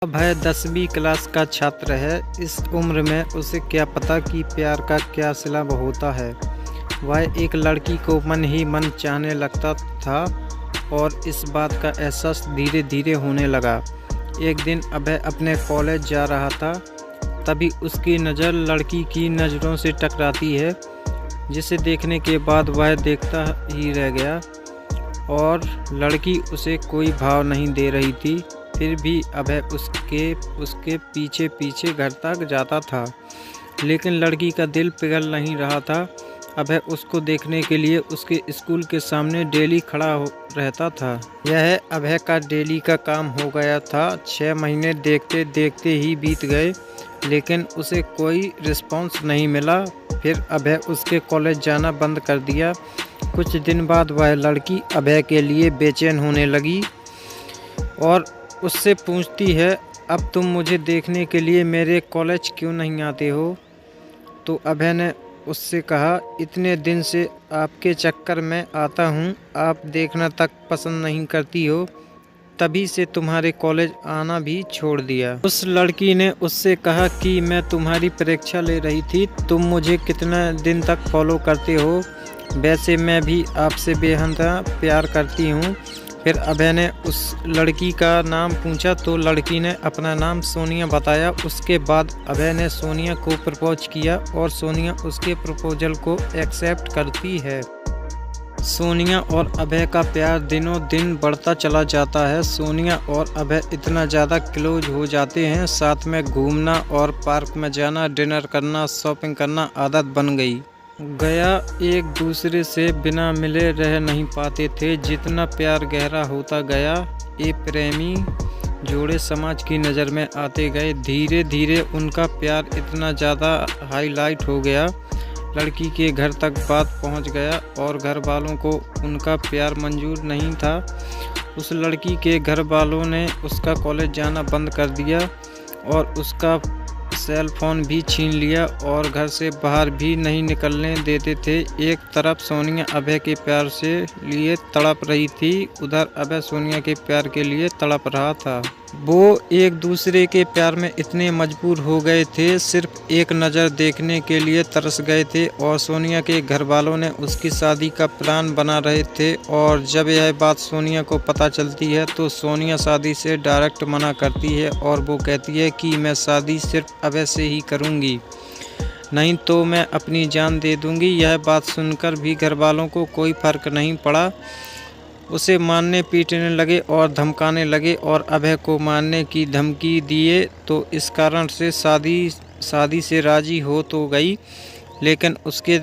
अभय 10वीं क्लास का छात्र है। इस उम्र में उसे क्या पता कि प्यार का क्या सिला होता है। वह एक लड़की को मन ही मन चाहने लगता था और इस बात का एहसास धीरे धीरे होने लगा। एक दिन अभय अपने कॉलेज जा रहा था, तभी उसकी नज़र लड़की की नज़रों से टकराती है, जिसे देखने के बाद वह देखता ही रह गया और लड़की उसे कोई भाव नहीं दे रही थी। फिर भी अभय उसके पीछे पीछे घर तक जाता था, लेकिन लड़की का दिल पिघल नहीं रहा था। अभय उसको देखने के लिए उसके स्कूल के सामने डेली खड़ा रहता था। यह अभय का डेली का काम हो गया था। 6 महीने देखते देखते ही बीत गए, लेकिन उसे कोई रिस्पॉन्स नहीं मिला। फिर अभय उसके कॉलेज जाना बंद कर दिया। कुछ दिन बाद वह लड़की अभय के लिए बेचैन होने लगी और उससे पूछती है, अब तुम मुझे देखने के लिए मेरे कॉलेज क्यों नहीं आते हो? तो अभय ने उससे कहा, इतने दिन से आपके चक्कर में आता हूँ, आप देखना तक पसंद नहीं करती हो, तभी से तुम्हारे कॉलेज आना भी छोड़ दिया। उस लड़की ने उससे कहा कि मैं तुम्हारी परीक्षा ले रही थी, तुम मुझे कितना दिन तक फॉलो करते हो? वैसे मैं भी आपसे बेहद प्यार करती हूँ। फिर अभय ने उस लड़की का नाम पूछा तो लड़की ने अपना नाम सोनिया बताया। उसके बाद अभय ने सोनिया को प्रपोज किया और सोनिया उसके प्रपोजल को एक्सेप्ट करती है। सोनिया और अभय का प्यार दिनों दिन बढ़ता चला जाता है। सोनिया और अभय इतना ज़्यादा क्लोज हो जाते हैं, साथ में घूमना और पार्क में जाना, डिनर करना, शॉपिंग करना आदत बन गई। एक दूसरे से बिना मिले रह नहीं पाते थे। जितना प्यार गहरा होता गया, ये प्रेमी जोड़े समाज की नज़र में आते गए। धीरे धीरे उनका प्यार इतना ज़्यादा हाईलाइट हो गया, लड़की के घर तक बात पहुंच गया और घर वालों को उनका प्यार मंजूर नहीं था। उस लड़की के घर वालों ने उसका कॉलेज जाना बंद कर दिया और उसका सेल फोन भी छीन लिया और घर से बाहर भी नहीं निकलने देते थे। एक तरफ सोनिया अभय के प्यार से लिए तड़प रही थी, उधर अभय सोनिया के प्यार के लिए तड़प रहा था। वो एक दूसरे के प्यार में इतने मजबूर हो गए थे, सिर्फ एक नज़र देखने के लिए तरस गए थे और सोनिया के घर वालों ने उसकी शादी का प्लान बना रहे थे। और जब यह बात सोनिया को पता चलती है तो सोनिया शादी से डायरेक्ट मना करती है और वो कहती है कि मैं शादी सिर्फ अभय से ही करूँगी, नहीं तो मैं अपनी जान दे दूँगी। यह बात सुनकर भी घर वालों को कोई फ़र्क नहीं पड़ा, उसे मारने पीटने लगे और धमकाने लगे और अभय को मारने की धमकी दिए। तो इस कारण से शादी से राजी हो तो गई, लेकिन उसके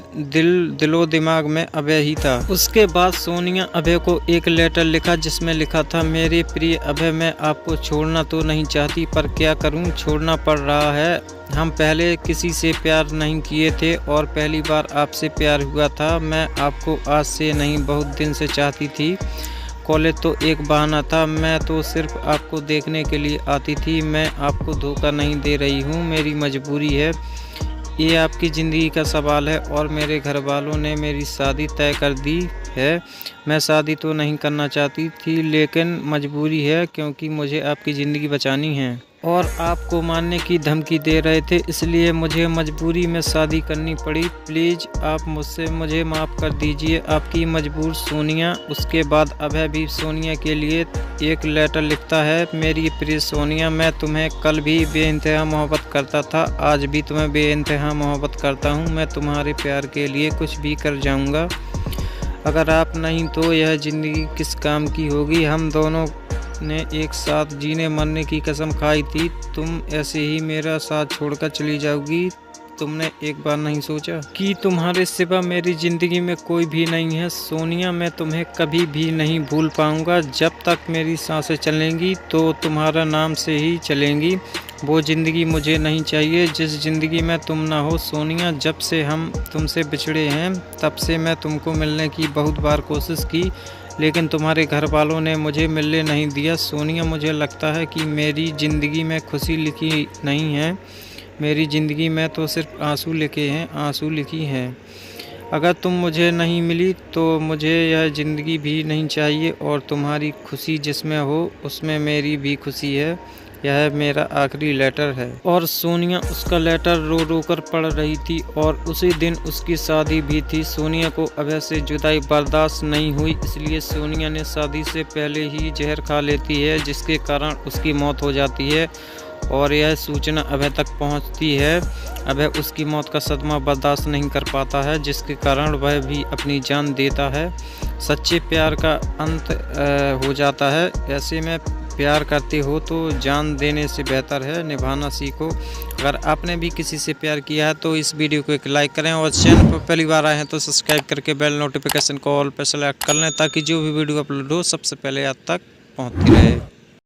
दिलो दिमाग में अभय ही था। उसके बाद सोनिया अभय को एक लेटर लिखा, जिसमें लिखा था, मेरे प्रिय अभय, मैं आपको छोड़ना तो नहीं चाहती, पर क्या करूं, छोड़ना पड़ रहा है। हम पहले किसी से प्यार नहीं किए थे और पहली बार आपसे प्यार हुआ था। मैं आपको आज से नहीं, बहुत दिन से चाहती थी। कॉलेज तो एक बहाना था, मैं तो सिर्फ आपको देखने के लिए आती थी। मैं आपको धोखा नहीं दे रही हूँ, मेरी मजबूरी है। ये आपकी ज़िंदगी का सवाल है और मेरे घर वालों ने मेरी शादी तय कर दी है। मैं शादी तो नहीं करना चाहती थी, लेकिन मजबूरी है, क्योंकि मुझे आपकी ज़िंदगी बचानी है और आपको मारने की धमकी दे रहे थे, इसलिए मुझे मजबूरी में शादी करनी पड़ी। प्लीज़ आप मुझे माफ़ कर दीजिए, आपकी मजबूर सोनिया। उसके बाद अभय भी सोनिया के लिए एक लेटर लिखता है, मेरी प्रिय सोनिया, मैं तुम्हें कल भी बेइंतहा मोहब्बत करता था, आज भी तुम्हें बेइंतहा मोहब्बत करता हूँ। मैं तुम्हारे प्यार के लिए कुछ भी कर जाऊँगा। अगर आप नहीं तो यह ज़िंदगी किस काम की होगी। हम दोनों ने एक साथ जीने मरने की कसम खाई थी, तुम ऐसे ही मेरा साथ छोड़कर चली जाओगी। तुमने एक बार नहीं सोचा कि तुम्हारे सिवा मेरी ज़िंदगी में कोई भी नहीं है? सोनिया, मैं तुम्हें कभी भी नहीं भूल पाऊंगा। जब तक मेरी सांसें चलेंगी तो तुम्हारा नाम से ही चलेंगी। वो ज़िंदगी मुझे नहीं चाहिए जिस ज़िंदगी में तुम ना हो। सोनिया, जब से हम तुमसे बिछड़े हैं तब से मैं तुमको मिलने की बहुत बार कोशिश की, लेकिन तुम्हारे घर वालों ने मुझे मिलने नहीं दिया। सोनिया, मुझे लगता है कि मेरी ज़िंदगी में खुशी लिखी नहीं है, मेरी ज़िंदगी में तो सिर्फ आंसू लिखी हैं। अगर तुम मुझे नहीं मिली तो मुझे यह ज़िंदगी भी नहीं चाहिए और तुम्हारी खुशी जिसमें हो उसमें मेरी भी खुशी है। यह मेरा आखिरी लेटर है। और सोनिया उसका लेटर रो रो कर पढ़ रही थी और उसी दिन उसकी शादी भी थी। सोनिया को अभय से जुदाई बर्दाश्त नहीं हुई, इसलिए सोनिया ने शादी से पहले ही जहर खा लेती है, जिसके कारण उसकी मौत हो जाती है और यह सूचना अभय तक पहुंचती है। अभय उसकी मौत का सदमा बर्दाश्त नहीं कर पाता है, जिसके कारण वह भी अपनी जान देता है। सच्चे प्यार का अंत हो जाता है। ऐसे में प्यार करते हो तो जान देने से बेहतर है निभाना सीखो। अगर आपने भी किसी से प्यार किया है तो इस वीडियो को एक लाइक करें और चैनल पर पहली बार आए हैं तो सब्सक्राइब करके बेल नोटिफिकेशन को ऑल पर सेलेक्ट कर लें, ताकि जो भी वीडियो अपलोड हो सबसे पहले आप तक पहुंचती रहे।